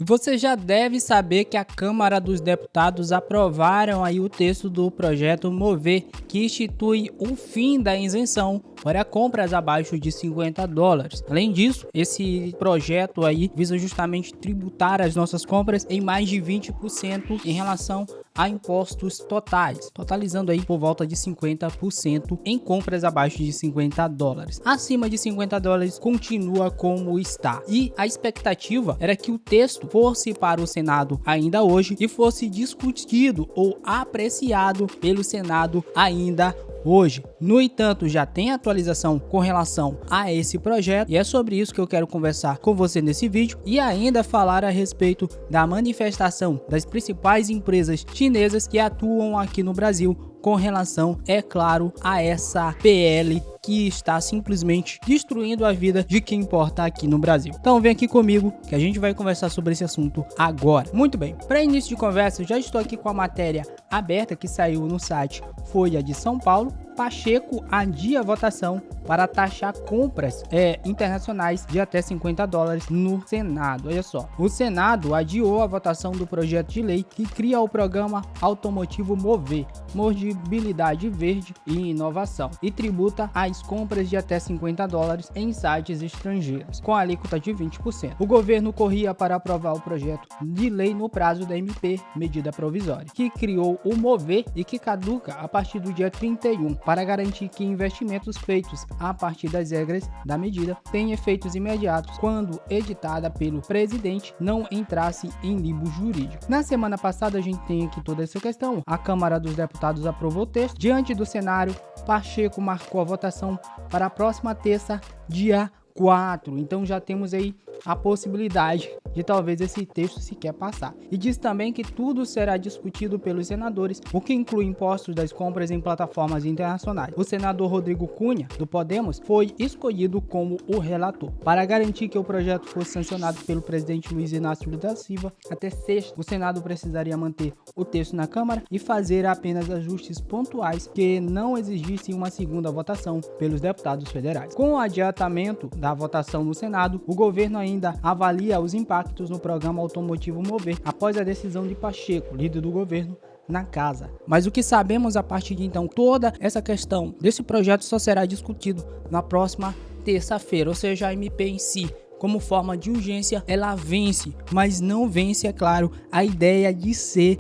Você já deve saber que a Câmara dos Deputados aprovaram aí o texto do projeto Mover, que institui o fim da isenção para compras abaixo de $50. Além disso, esse projeto aí visa justamente tributar as nossas compras em mais de 20% em relação a impostos totais, totalizando aí por volta de 50% em compras abaixo de $50. Acima de $50 continua como está. E a expectativa era que o texto fosse para o Senado ainda hoje e fosse discutido ou apreciado pelo Senado ainda hoje. No entanto, já tem atualização com relação a esse projeto e é sobre isso que eu quero conversar com você nesse vídeo e ainda falar a respeito da manifestação das principais empresas chinesas que atuam aqui no Brasil com relação, é claro, a essa PL que está simplesmente destruindo a vida de quem importa aqui no Brasil. Então vem aqui comigo que a gente vai conversar sobre esse assunto agora. Muito bem, para início de conversa, eu já estou aqui com a matéria aberta que saiu no site Folha de São Paulo. Pacheco adia a votação para taxar compras internacionais de até $50 no Senado. Olha só, o Senado adiou a votação do projeto de lei que cria o programa automotivo Mover, mobilidade verde e inovação, e tributa as compras de até $50 em sites estrangeiros, com alíquota de 20%. O governo corria para aprovar o projeto de lei no prazo da MP, medida provisória, que criou o Mover e que caduca a partir do dia 31, para garantir que investimentos feitos a partir das regras da medida têm efeitos imediatos quando editada pelo presidente não entrasse em limbo jurídico. Na semana passada a gente tem aqui toda essa questão. A Câmara dos Deputados aprovou o texto. Diante do cenário, Pacheco marcou a votação para a próxima terça, dia 4. Então já temos aí a possibilidade de talvez esse texto sequer passar. E diz também que tudo será discutido pelos senadores, o que inclui impostos das compras em plataformas internacionais. O senador Rodrigo Cunha, do Podemos, foi escolhido como o relator. Para garantir que o projeto fosse sancionado pelo presidente Luiz Inácio Lula da Silva até sexta, o Senado precisaria manter o texto na Câmara e fazer apenas ajustes pontuais que não exigissem uma segunda votação pelos deputados federais. Com o adiantamento da votação no Senado, o governo ainda avalia os impactos no programa automotivo Mover após a decisão de Pacheco, líder do governo, na casa. Mas o que sabemos a partir de então, toda essa questão desse projeto só será discutido na próxima terça-feira, ou seja, a MP em si, como forma de urgência, ela vence, mas não vence, é claro, a ideia de ser,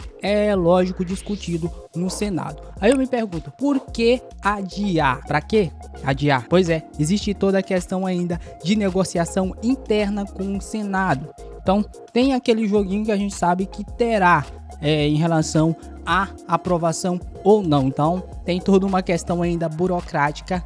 lógico, discutido no Senado. Aí eu me pergunto, por que adiar? Para quê adiar? Pois é, existe toda a questão ainda de negociação interna com o Senado. Então, tem aquele joguinho que a gente sabe que terá em relação à aprovação ou não. Então, tem toda uma questão ainda burocrática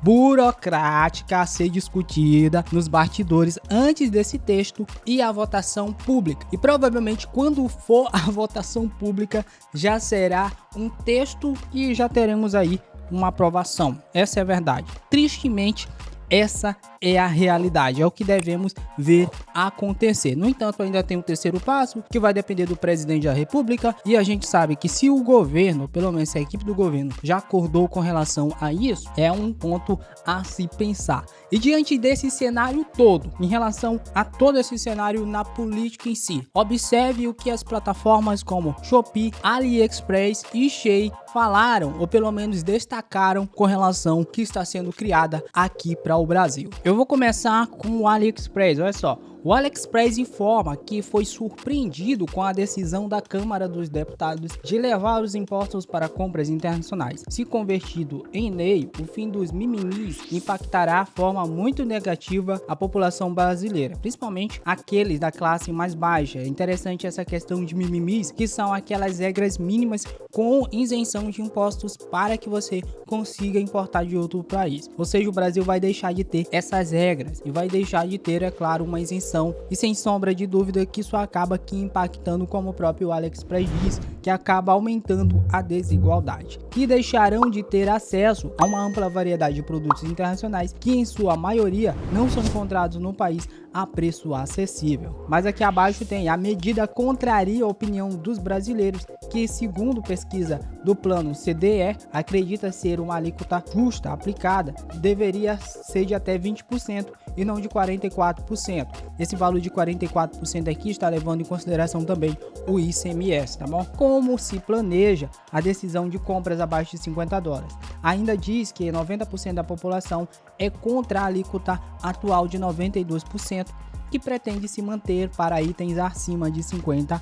a ser discutida nos bastidores antes desse texto e a votação pública. E provavelmente quando for a votação pública já será um texto e já teremos aí uma aprovação. Essa é a verdade. Tristemente, essa é a realidade, é o que devemos ver acontecer. No entanto, ainda tem um terceiro passo, que vai depender do presidente da República, e a gente sabe que se o governo, pelo menos a equipe do governo, já acordou com relação a isso, é um ponto a se pensar. E diante desse cenário todo, em relação a todo esse cenário na política em si, observe o que as plataformas como Shopee, AliExpress e Shein falaram, ou pelo menos destacaram com relação ao que está sendo criada aqui para o Brasil. Eu vou começar com o AliExpress, olha só. O AliExpress informa que foi surpreendido com a decisão da Câmara dos Deputados de levar os impostos para compras internacionais. Se convertido em lei, o fim dos mimimis impactará de forma muito negativa a população brasileira, principalmente aqueles da classe mais baixa. É interessante essa questão de mimimis, que são aquelas regras mínimas com isenção de impostos para que você consiga importar de outro país. Ou seja, o Brasil vai deixar de ter essas regras e vai deixar de ter, é claro, uma isenção. E sem sombra de dúvida que isso acaba aqui impactando, como o próprio AliExpress diz, que acaba aumentando a desigualdade, que deixarão de ter acesso a uma ampla variedade de produtos internacionais que, em sua maioria, não são encontrados no país a preço acessível. Mas aqui abaixo tem: a medida contraria a opinião dos brasileiros, que, segundo pesquisa do Plano CDE, acredita ser uma alíquota justa aplicada, deveria ser de até 20% e não de 44%. Esse valor de 44% aqui está levando em consideração também o ICMS, tá bom? Como se planeja a decisão de compras abaixo de $50? Ainda diz que 90% da população é contra a alíquota atual de 92%, que pretende se manter para itens acima de $50.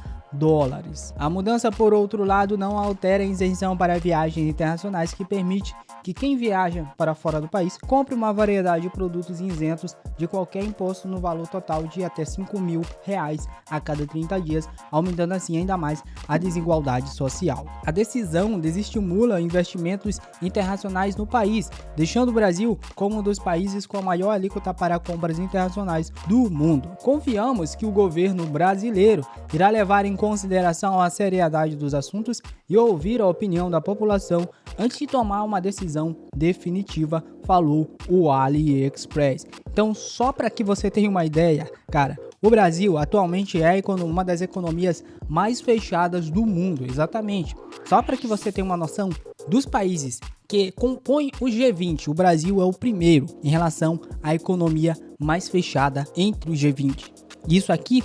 A mudança, por outro lado, não altera a isenção para viagens internacionais, que permite que quem viaja para fora do país compre uma variedade de produtos isentos de qualquer imposto no valor total de até R$5.000 a cada 30 dias, aumentando assim ainda mais a desigualdade social. A decisão desestimula investimentos internacionais no país, deixando o Brasil como um dos países com a maior alíquota para compras internacionais do mundo. Confiamos que o governo brasileiro irá levar em consideração a seriedade dos assuntos e ouvir a opinião da população antes de tomar uma decisão definitiva, falou o AliExpress. Então, só para que você tenha uma ideia, cara, o Brasil atualmente é uma das economias mais fechadas do mundo, exatamente. Só para que você tenha uma noção dos países que compõem o G20, o Brasil é o primeiro em relação à economia mais fechada entre o G20. Isso aqui,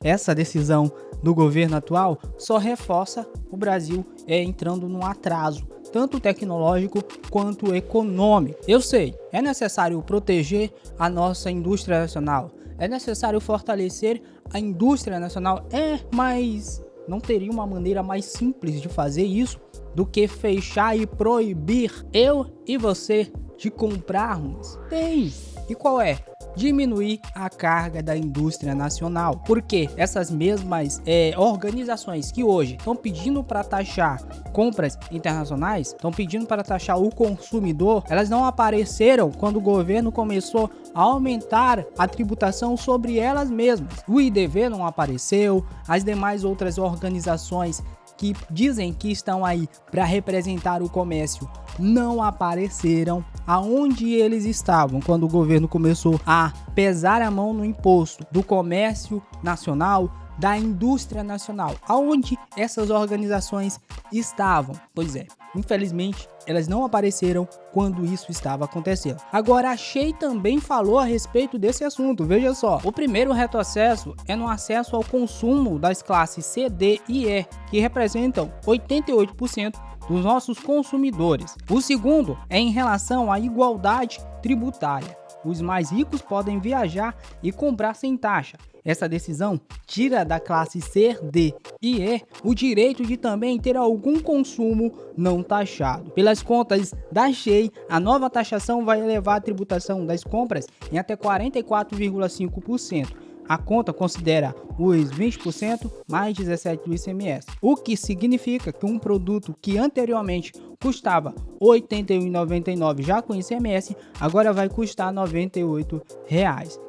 essa decisão do governo atual só reforça o Brasil entrando num atraso, tanto tecnológico quanto econômico. Eu sei, é necessário proteger a nossa indústria nacional, é necessário fortalecer a indústria nacional, mas não teria uma maneira mais simples de fazer isso do que fechar e proibir eu e você de comprarmos? Tem! E qual é? Diminuir a carga da indústria nacional, porque essas mesmas organizações que hoje estão pedindo para taxar compras internacionais, estão pedindo para taxar o consumidor, elas não apareceram quando o governo começou a aumentar a tributação sobre elas mesmas. O IDV não apareceu, as demais outras organizações que dizem que estão aí para representar o comércio não apareceram aonde eles estavam quando o governo começou a pesar a mão no imposto do comércio nacional, da indústria nacional. Aonde essas organizações estavam? Pois é, infelizmente elas não apareceram quando isso estava acontecendo. Agora, a Shein também falou a respeito desse assunto, veja só. O primeiro retrocesso é no acesso ao consumo das classes C, D e E, que representam 88% dos nossos consumidores. O segundo é em relação à igualdade tributária. Os mais ricos podem viajar e comprar sem taxa. Essa decisão tira da classe C, D e E o direito de também ter algum consumo não taxado. Pelas contas da Shein, a nova taxação vai elevar a tributação das compras em até 44,5%. A conta considera os 20% mais 17% do ICMS, o que significa que um produto que anteriormente custava R$ 81,99 já com ICMS, agora vai custar R$ 98.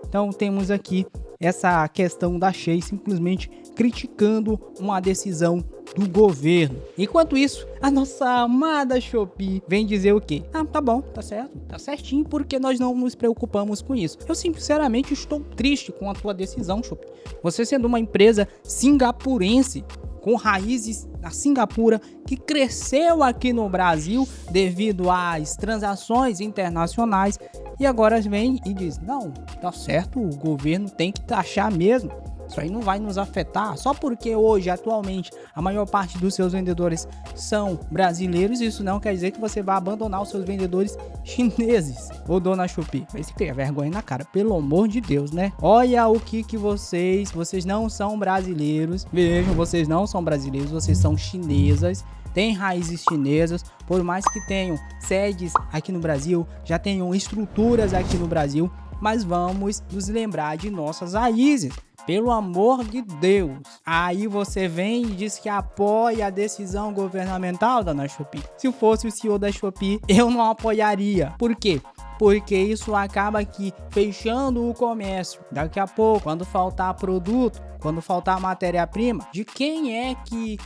Então temos aqui essa questão da Shein simplesmente criticando uma decisão do governo. Enquanto isso, a nossa amada Shopee vem dizer o quê? Tá bom, tá certo, tá certinho, porque nós não nos preocupamos com isso. Eu sinceramente estou triste com a tua decisão, Shopee. Você sendo uma empresa singapurense, com raízes na Singapura, que cresceu aqui no Brasil devido às transações internacionais, e agora vem e diz, não, tá certo, o governo tem que taxar mesmo. Isso aí não vai nos afetar, só porque hoje, atualmente, a maior parte dos seus vendedores são brasileiros, isso não quer dizer que você vai abandonar os seus vendedores chineses. Ô dona Shopee, vai se ter vergonha na cara, pelo amor de Deus, né? Olha o que vocês não são brasileiros, vejam, vocês não são brasileiros, vocês são chinesas, têm raízes chinesas, por mais que tenham sedes aqui no Brasil, já tenham estruturas aqui no Brasil, mas vamos nos lembrar de nossas raízes. Pelo amor de Deus. Aí você vem e diz que apoia a decisão governamental da Shopee. Se fosse o CEO da Shopee, eu não apoiaria. Por quê? Porque isso acaba aqui fechando o comércio. Daqui a pouco, quando faltar produto, quando faltar matéria-prima, de quem é que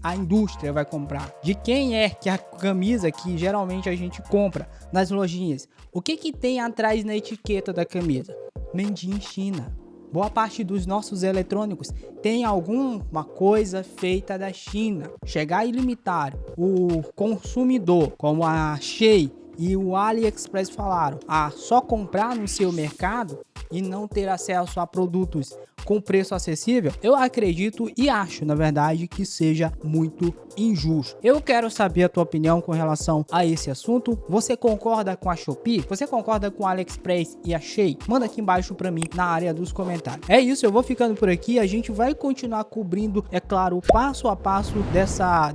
a indústria vai comprar? De quem é que a camisa que geralmente a gente compra nas lojinhas? O que tem atrás na etiqueta da camisa? Made in China. Boa parte dos nossos eletrônicos tem alguma coisa feita da China. Chegar e limitar o consumidor, como a Shein e o AliExpress falaram, a só comprar no seu mercado e não ter acesso a produtos com preço acessível, eu acredito e acho, na verdade, que seja muito injusto. Eu quero saber a tua opinião com relação a esse assunto. Você concorda com a Shopee? Você concorda com a AliExpress e a Shein? Manda aqui embaixo para mim na área dos comentários. É isso, eu vou ficando por aqui. A gente vai continuar cobrindo, é claro, passo a passo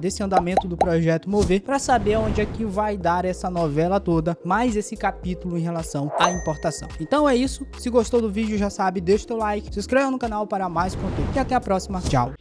desse andamento do projeto Mover, para saber onde é que vai dar essa novela toda, mais esse capítulo em relação à importação. Então é isso. Se gostou do vídeo, já sabe, deixa o teu like, se inscreva no canal para mais conteúdo e até a próxima. Tchau!